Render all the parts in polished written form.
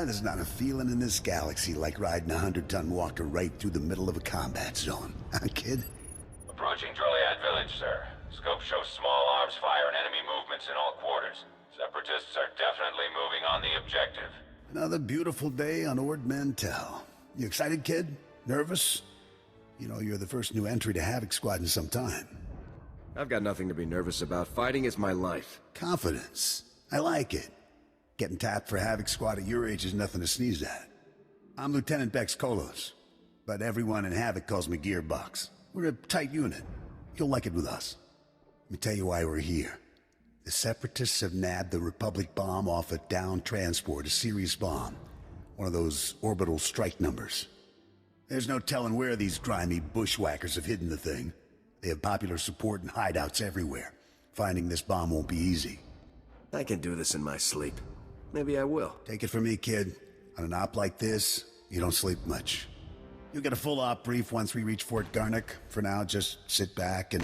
There's not a feeling in this galaxy like riding a 100-ton walker right through the middle of a combat zone. Huh, kid? Approaching Droliad Village, sir. Scope shows small arms fire and enemy movements in all quarters. Separatists are definitely moving on the objective. Another beautiful day on Ord Mantell. You excited, kid? Nervous? You know, you're the first new entry to Havoc Squad in some time. I've got nothing to be nervous about. Fighting is my life. Confidence. I like it. Getting tapped for Havoc Squad at your age is nothing to sneeze at. I'm Lieutenant Bex Kolos, but everyone in Havoc calls me Gearbox. We're a tight unit. You'll like it with us. Let me tell you why we're here. The Separatists have nabbed the Republic bomb off a downed transport, a Sirius bomb. One of those orbital strike numbers. There's no telling where these grimy bushwhackers have hidden the thing. They have popular support and hideouts everywhere. Finding this bomb won't be easy. I can do this in my sleep. Maybe I will. Take it from me, kid. On an op like this, you don't sleep much. You'll get a full op brief once we reach Fort Garnick. For now, just sit back and...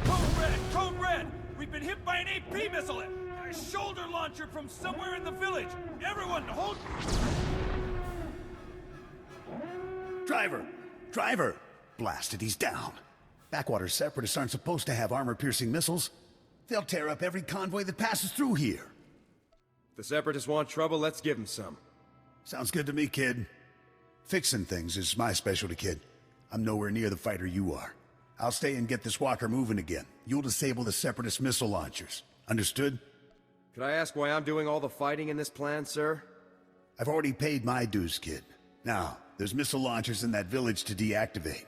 Code Red! Code Red! We've been hit by an AP missile! A shoulder launcher from somewhere in the village! Everyone, hold... Driver! Driver! Blasted, he's down. Backwater Separatists aren't supposed to have armor-piercing missiles. They'll tear up every convoy that passes through here. If the Separatists want trouble, let's give them some. Sounds good to me, kid. Fixing things is my specialty, kid. I'm nowhere near the fighter you are. I'll stay and get this walker moving again. You'll disable the Separatist missile launchers. Understood? Could I ask why I'm doing all the fighting in this plan, sir? I've already paid my dues, kid. Now, there's missile launchers in that village to deactivate.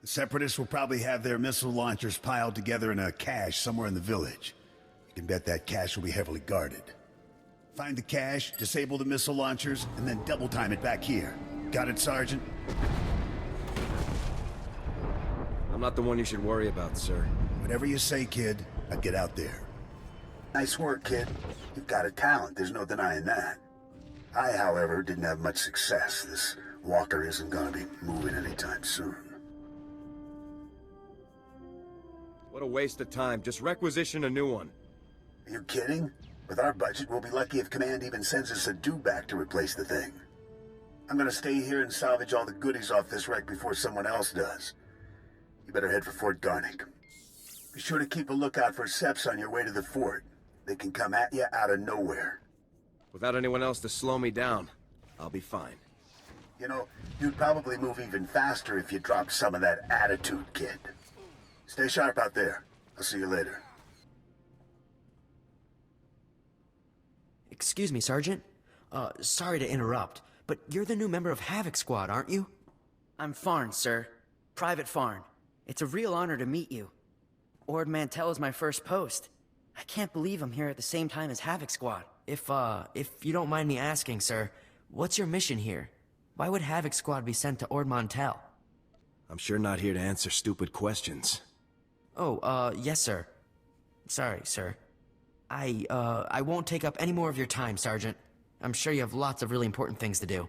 The Separatists will probably have their missile launchers piled together in a cache somewhere in the village. You can bet that cache will be heavily guarded. Find the cache, disable the missile launchers, and then double time it back here. Got it, Sergeant? I'm not the one you should worry about, sir. Whatever you say, kid, I'll get out there. Nice work, kid. You've got a talent, there's no denying that. I, however, didn't have much success. This walker isn't gonna be moving anytime soon. What a waste of time. Just requisition a new one. Are you kidding? With our budget, we'll be lucky if Command even sends us a dewback to replace the thing. I'm gonna stay here and salvage all the goodies off this wreck before someone else does. You better head for Fort Garnick. Be sure to keep a lookout for Seps on your way to the fort. They can come at you out of nowhere. Without anyone else to slow me down, I'll be fine. You know, you'd probably move even faster if you dropped some of that attitude, kid. Stay sharp out there. I'll see you later. Excuse me, Sergeant. Sorry to interrupt, but you're the new member of Havoc Squad, aren't you? I'm Farn, sir. Private Farn. It's a real honor to meet you. Ord Mantell is my first post. I can't believe I'm here at the same time as Havoc Squad. If you don't mind me asking, sir, what's your mission here? Why would Havoc Squad be sent to Ord Mantell? I'm sure not here to answer stupid questions. Oh, yes, sir. Sorry, sir. I won't take up any more of your time, Sergeant. I'm sure you have lots of really important things to do.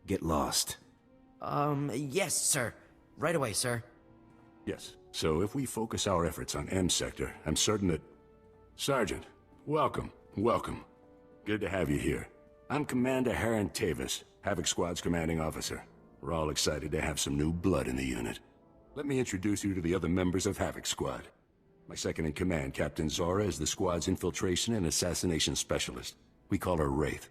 Get lost. Yes, sir. Right away, sir. Yes. So if we focus our efforts on M Sector, I'm certain that... Sergeant, welcome. Welcome. Good to have you here. I'm Commander Haran Tavis, Havoc Squad's commanding officer. We're all excited to have some new blood in the unit. Let me introduce you to the other members of Havoc Squad. My second-in-command, Captain Zora, is the squad's infiltration and assassination specialist. We call her Wraith.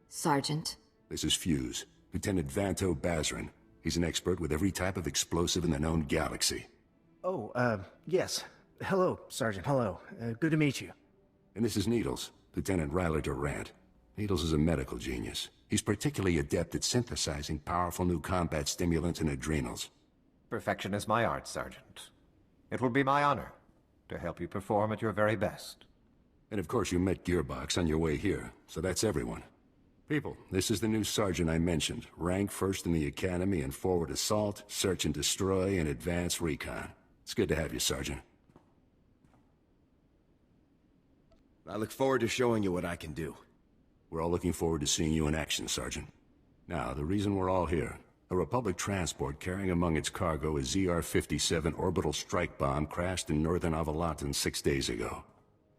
Sergeant. This is Fuse, Lieutenant Vanto Bazrin. He's an expert with every type of explosive in the known galaxy. Oh, yes. Hello, Sergeant, hello. Good to meet you. And this is Needles, Lieutenant Ryler Durant. Needles is a medical genius. He's particularly adept at synthesizing powerful new combat stimulants and adrenals. Perfection is my art, Sergeant. It will be my honor to help you perform at your very best. And of course you met Gearbox on your way here, so that's everyone. People, this is the new sergeant I mentioned. Rank first in the academy in forward assault, search and destroy, and advanced recon. It's good to have you, Sergeant. I look forward to showing you what I can do. We're all looking forward to seeing you in action, Sergeant. Now, the reason we're all here. A Republic transport carrying among its cargo a ZR-57 orbital strike bomb crashed in northern Avalatan 6 days ago.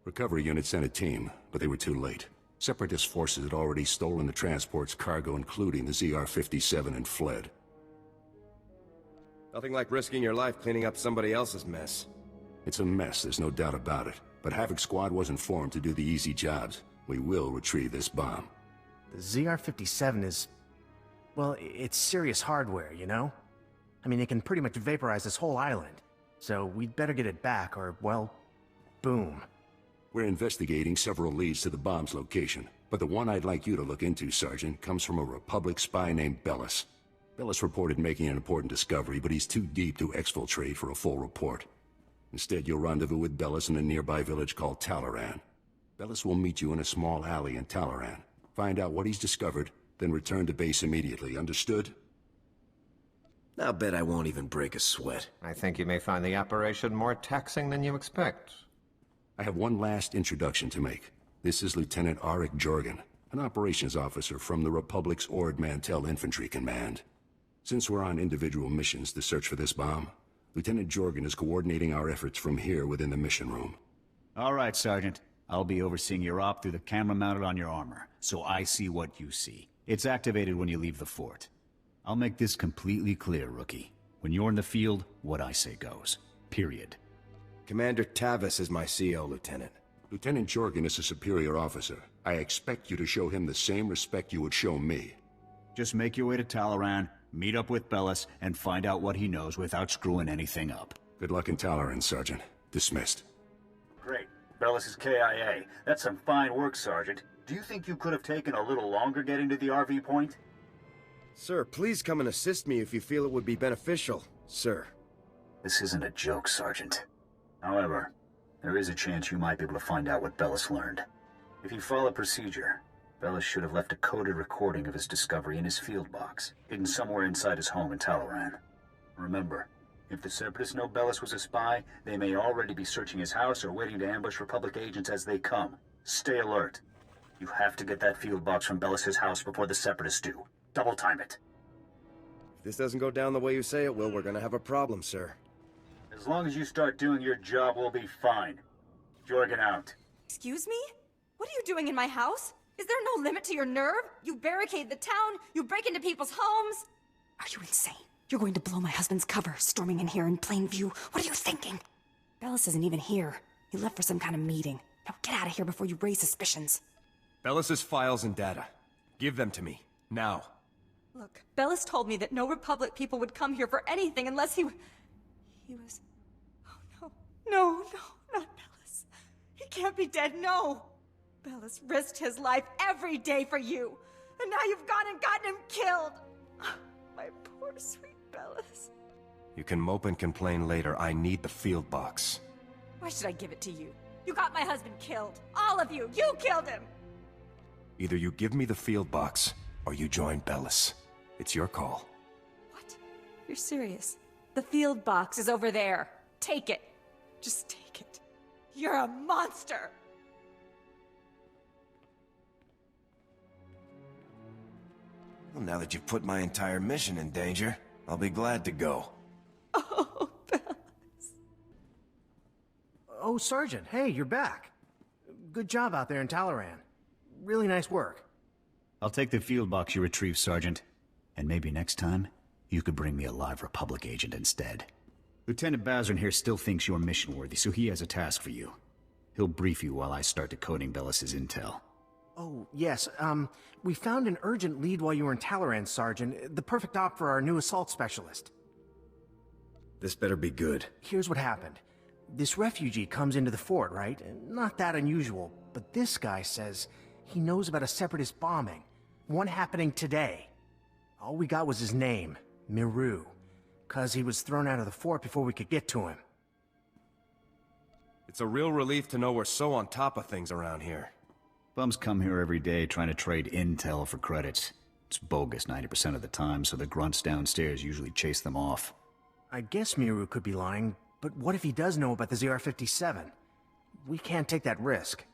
Recovery unit sent a team, but they were too late. Separatist forces had already stolen the transport's cargo, including the ZR-57, and fled. Nothing like risking your life cleaning up somebody else's mess. It's a mess, there's no doubt about it. But Havoc Squad wasn't formed to do the easy jobs. We will retrieve this bomb. The ZR-57 is... well, it's serious hardware, you know? I mean, it can pretty much vaporize this whole island. So we'd better get it back, or, well, boom. We're investigating several leads to the bomb's location, but the one I'd like you to look into, Sergeant, comes from a Republic spy named Bellis. Bellis reported making an important discovery, but he's too deep to exfiltrate for a full report. Instead, you'll rendezvous with Bellis in a nearby village called Talaran. Bellis will meet you in a small alley in Talaran. Find out what he's discovered, then return to base immediately, understood? I'll bet I won't even break a sweat. I think you may find the operation more taxing than you expect. I have one last introduction to make. This is Lieutenant Arik Jorgen, an operations officer from the Republic's Ord Mantell Infantry Command. Since we're on individual missions to search for this bomb, Lieutenant Jorgen is coordinating our efforts from here within the mission room. All right, Sergeant. I'll be overseeing your op through the camera mounted on your armor, so I see what you see. It's activated when you leave the fort. I'll make this completely clear, Rookie. When you're in the field, what I say goes. Period. Commander Tavis is my CO, Lieutenant. Lieutenant Jorgen is a superior officer. I expect you to show him the same respect you would show me. Just make your way to Talaran, meet up with Bellis, and find out what he knows without screwing anything up. Good luck in Talaran, Sergeant. Dismissed. Great. Bellis is KIA. That's some fine work, Sergeant. Do you think you could have taken a little longer getting to the RV point? Sir, please come and assist me if you feel it would be beneficial, sir. This isn't a joke, Sergeant. However, there is a chance you might be able to find out what Bellis learned. If you follow procedure, Bellis should have left a coded recording of his discovery in his field box, hidden somewhere inside his home in Talaran. Remember, if the Separatists know Bellis was a spy, they may already be searching his house or waiting to ambush Republic agents as they come. Stay alert. You have to get that field box from Bellis' house before the Separatists do. Double time it. If this doesn't go down the way you say it will, we're gonna have a problem, sir. As long as you start doing your job, we'll be fine. Jorgen out. Excuse me? What are you doing in my house? Is there no limit to your nerve? You barricade the town, you break into people's homes. Are you insane? You're going to blow my husband's cover, storming in here in plain view. What are you thinking? Bellis isn't even here. He left for some kind of meeting. Now get out of here before you raise suspicions. Bellis's files and data. Give them to me. Now. Look, Bellis told me that no Republic people would come here for anything unless he was... Oh, no, not Bellis. He can't be dead, no. Bellis risked his life every day for you. And now you've gone and gotten him killed. My poor, sweet Bellis. You can mope and complain later. I need the field box. Why should I give it to you? You got my husband killed. All of you. You killed him. Either you give me the field box, or you join Bellis. It's your call. What? You're serious? The field box is over there. Take it. Just take it. You're a monster! Well, now that you've put my entire mission in danger, I'll be glad to go. Oh, Bellis. Oh, Sergeant, hey, you're back. Good job out there in Talaran. Really nice work. I'll take the field box you retrieved, Sergeant. And maybe next time, you could bring me a live Republic agent instead. Lieutenant Bazrin here still thinks you're mission-worthy, so he has a task for you. He'll brief you while I start decoding Bellis' intel. Oh, yes, we found an urgent lead while you were in Talaran, Sergeant. The perfect op for our new assault specialist. This better be good. Here's what happened. This refugee comes into the fort, right? Not that unusual, but this guy says he knows about a Separatist bombing. One happening today. All we got was his name, Miru. 'Cause he was thrown out of the fort before we could get to him. It's a real relief to know we're so on top of things around here. Bums come here every day trying to trade intel for credits. It's bogus 90% of the time, so the grunts downstairs usually chase them off. I guess Miru could be lying, but what if he does know about the ZR-57? We can't take that risk.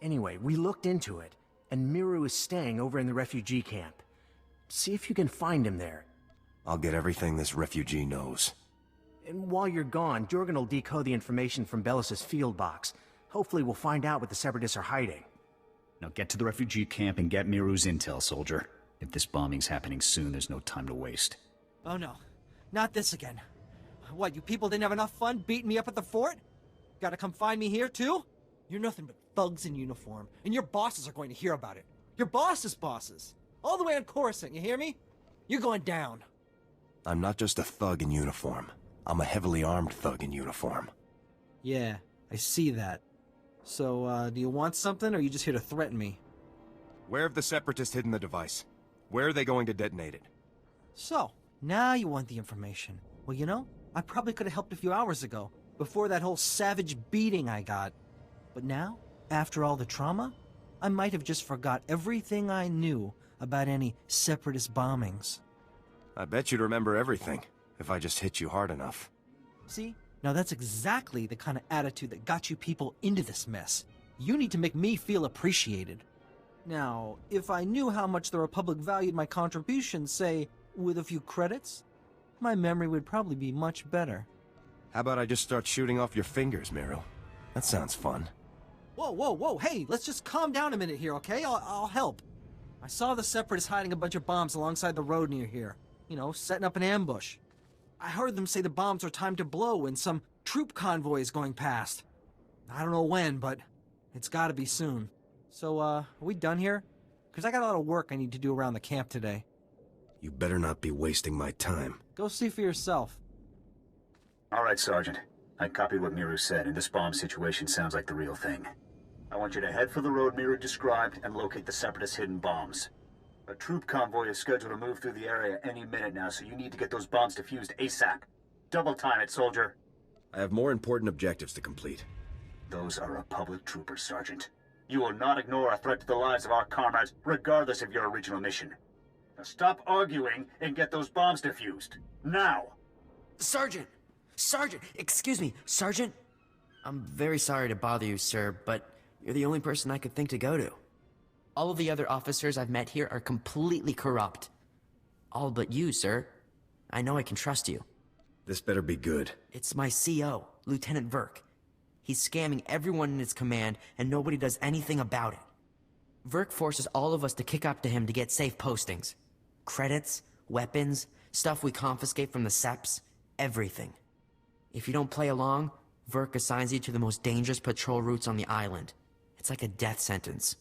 Anyway, we looked into it, and Miru is staying over in the refugee camp. See if you can find him there. I'll get everything this refugee knows. And while you're gone, Jorgen will decode the information from Bellis' field box. Hopefully we'll find out what the Separatists are hiding. Now get to the refugee camp and get Miru's intel, soldier. If this bombing's happening soon, there's no time to waste. Oh no, not this again. What, you people didn't have enough fun beating me up at the fort? Gotta come find me here too? You're nothing but thugs in uniform, and your bosses are going to hear about it. Your boss's bosses. All the way on Coruscant, you hear me? You're going down. I'm not just a thug in uniform. I'm a heavily armed thug in uniform. Yeah, I see that. So, do you want something, or are you just here to threaten me? Where have the Separatists hidden the device? Where are they going to detonate it? So, now you want the information. Well, you know, I probably could have helped a few hours ago, before that whole savage beating I got. But now, after all the trauma, I might have just forgot everything I knew about any Separatist bombings. I bet you'd remember everything, if I just hit you hard enough. See? Now that's exactly the kind of attitude that got you people into this mess. You need to make me feel appreciated. Now, if I knew how much the Republic valued my contributions, say, with a few credits, my memory would probably be much better. How about I just start shooting off your fingers, Miru? That sounds fun. Whoa, whoa, whoa, hey, let's just calm down a minute here, okay? I'll help. I saw the Separatists hiding a bunch of bombs alongside the road near here. You know, setting up an ambush. I heard them say the bombs are timed to blow when some troop convoy is going past. I don't know when, but it's gotta be soon. So, are we done here? Because I got a lot of work I need to do around the camp today. You better not be wasting my time. Go see for yourself. All right, Sergeant. I copied what Miru said, and this bomb situation sounds like the real thing. I want you to head for the road Miru described and locate the Separatist hidden bombs. A troop convoy is scheduled to move through the area any minute now, so you need to get those bombs defused ASAP. Double time it, soldier. I have more important objectives to complete. Those are Republic troopers, Sergeant. You will not ignore a threat to the lives of our comrades, regardless of your original mission. Now stop arguing and get those bombs defused. Now! Sergeant! Sergeant! Excuse me, Sergeant? I'm very sorry to bother you, sir, but you're the only person I could think to go to. All of the other officers I've met here are completely corrupt. All but you, sir. I know I can trust you. This better be good. It's my CO, Lieutenant Verk. He's scamming everyone in his command, and nobody does anything about it. Verk forces all of us to kick up to him to get safe postings. Credits, weapons, stuff we confiscate from the Seps, everything. If you don't play along, Verk assigns you to the most dangerous patrol routes on the island. It's like a death sentence.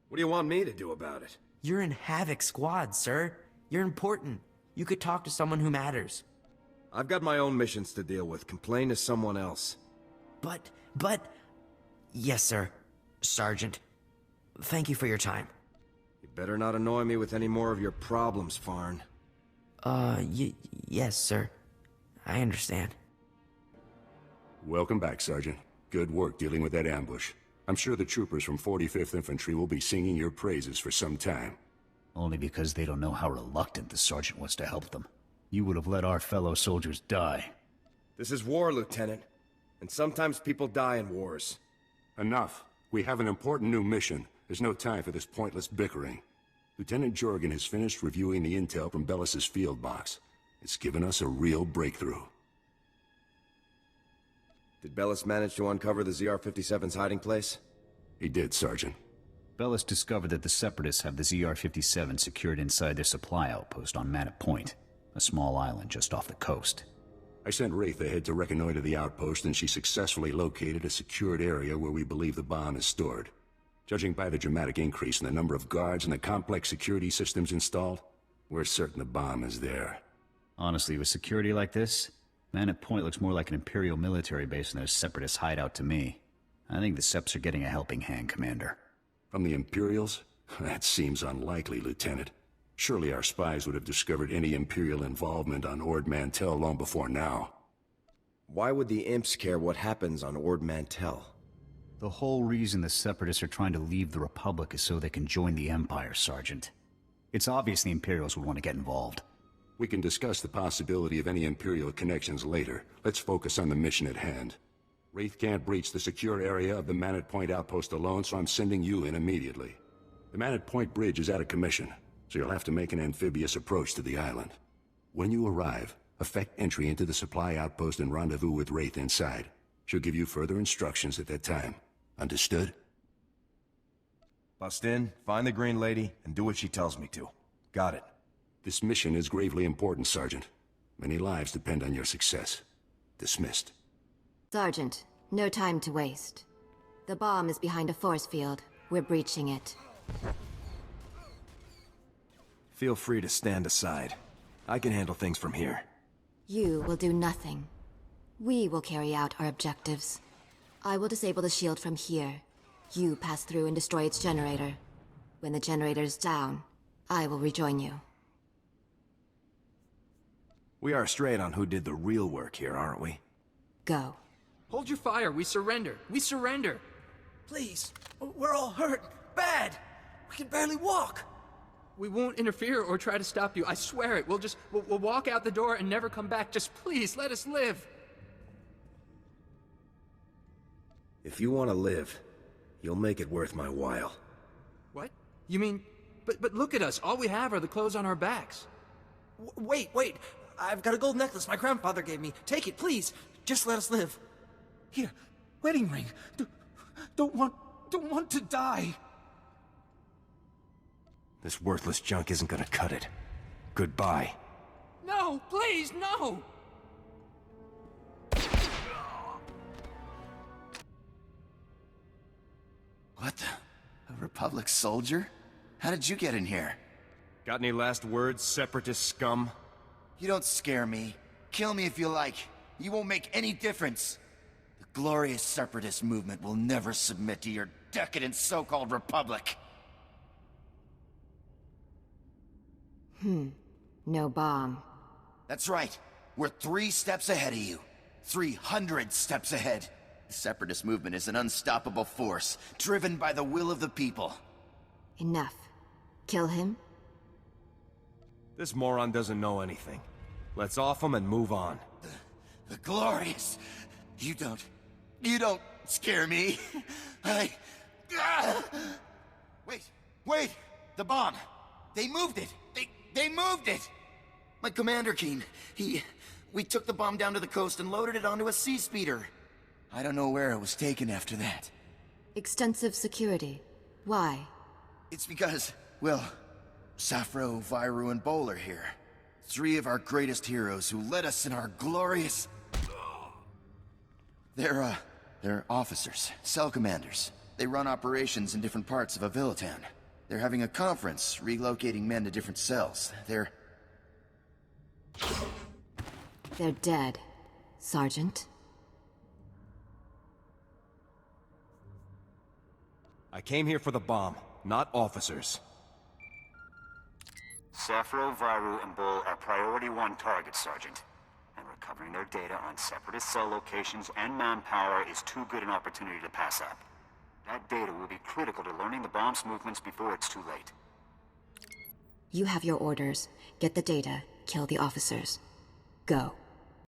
What do you want me to do about it? You're in Havoc Squad, sir. You're important. You could talk to someone who matters. I've got my own missions to deal with. Complain to someone else. But... Yes, sir. Sergeant. Thank you for your time. You better not annoy me with any more of your problems, Farn. Yes, sir. I understand. Welcome back, Sergeant. Good work dealing with that ambush. I'm sure the troopers from 45th Infantry will be singing your praises for some time. Only because they don't know how reluctant the Sergeant was to help them. You would have let our fellow soldiers die. This is war, Lieutenant. And sometimes people die in wars. Enough. We have an important new mission. There's no time for this pointless bickering. Lieutenant Jorgen has finished reviewing the intel from Bellus's field box. It's given us a real breakthrough. Did Bellus manage to uncover the ZR-57's hiding place? He did, Sergeant. Bellus discovered that the Separatists have the ZR-57 secured inside their supply outpost on Manor Point, a small island just off the coast. I sent Wraith ahead to reconnoiter the outpost, and she successfully located a secured area where we believe the bomb is stored. Judging by the dramatic increase in the number of guards and the complex security systems installed, we're certain the bomb is there. Honestly, with security like this, Manor Point looks more like an Imperial military base than a Separatist hideout to me. I think the Seps are getting a helping hand, Commander. From the Imperials? That seems unlikely, Lieutenant. Surely our spies would have discovered any Imperial involvement on Ord Mantell long before now. Why would the Imps care what happens on Ord Mantell? The whole reason the Separatists are trying to leave the Republic is so they can join the Empire, Sergeant. It's obvious the Imperials would want to get involved. We can discuss the possibility of any Imperial connections later. Let's focus on the mission at hand. Wraith can't breach the secure area of the Manor Point outpost alone, so I'm sending you in immediately. The Manor Point bridge is out of commission, so you'll have to make an amphibious approach to the island. When you arrive, effect entry into the supply outpost and rendezvous with Wraith inside. She'll give you further instructions at that time. Understood? Bust in, find the Green Lady, and do what she tells me to. Got it. This mission is gravely important, Sergeant. Many lives depend on your success. Dismissed. Sergeant, no time to waste. The bomb is behind a force field. We're breaching it. Feel free to stand aside. I can handle things from here. You will do nothing. We will carry out our objectives. I will disable the shield from here. You pass through and destroy its generator. When the generator is down, I will rejoin you. We are straight on who did the real work here, aren't we? Go. Hold your fire. We surrender. We surrender. Please. We're all hurt. Bad. We can barely walk. We won't interfere or try to stop you. I swear it. We'll walk out the door and never come back. Just please, let us live. If you want to live, you'll make it worth my while. What? You mean... But look at us. All we have are the clothes on our backs. Wait. I've got a gold necklace my grandfather gave me. Take it, please. Just let us live. Here, wedding ring. Don't want to die. This worthless junk isn't gonna cut it. Goodbye. No, please, no! What the? A Republic soldier? How did you get in here? Got any last words, separatist scum? You don't scare me. Kill me if you like. You won't make any difference. The glorious separatist movement will never submit to your decadent so-called Republic. No bomb. That's right. We're 3 steps ahead of you. 300 steps ahead. The separatist movement is an unstoppable force, driven by the will of the people. Enough. Kill him? This moron doesn't know anything. Let's off him and move on. The glorious. You don't scare me. Wait! The bomb! They moved it! They moved it! My Commander Keen, we took the bomb down to the coast and loaded it onto a sea speeder. I don't know where it was taken after that. Extensive security. Why? It's because, well, Safro, Viru, and Bol are here. 3 of our greatest heroes who led us in our glorious... They're officers, cell commanders. They run operations in different parts of Avilatown. They're having a conference, relocating men to different cells. They're dead, Sergeant. I came here for the bomb, not officers. Safro, Viru, and Bol are Priority 1 targets, Sergeant. And recovering their data on Separatist cell locations and manpower is too good an opportunity to pass up. That data will be critical to learning the bomb's movements before it's too late. You have your orders. Get the data, kill the officers. Go.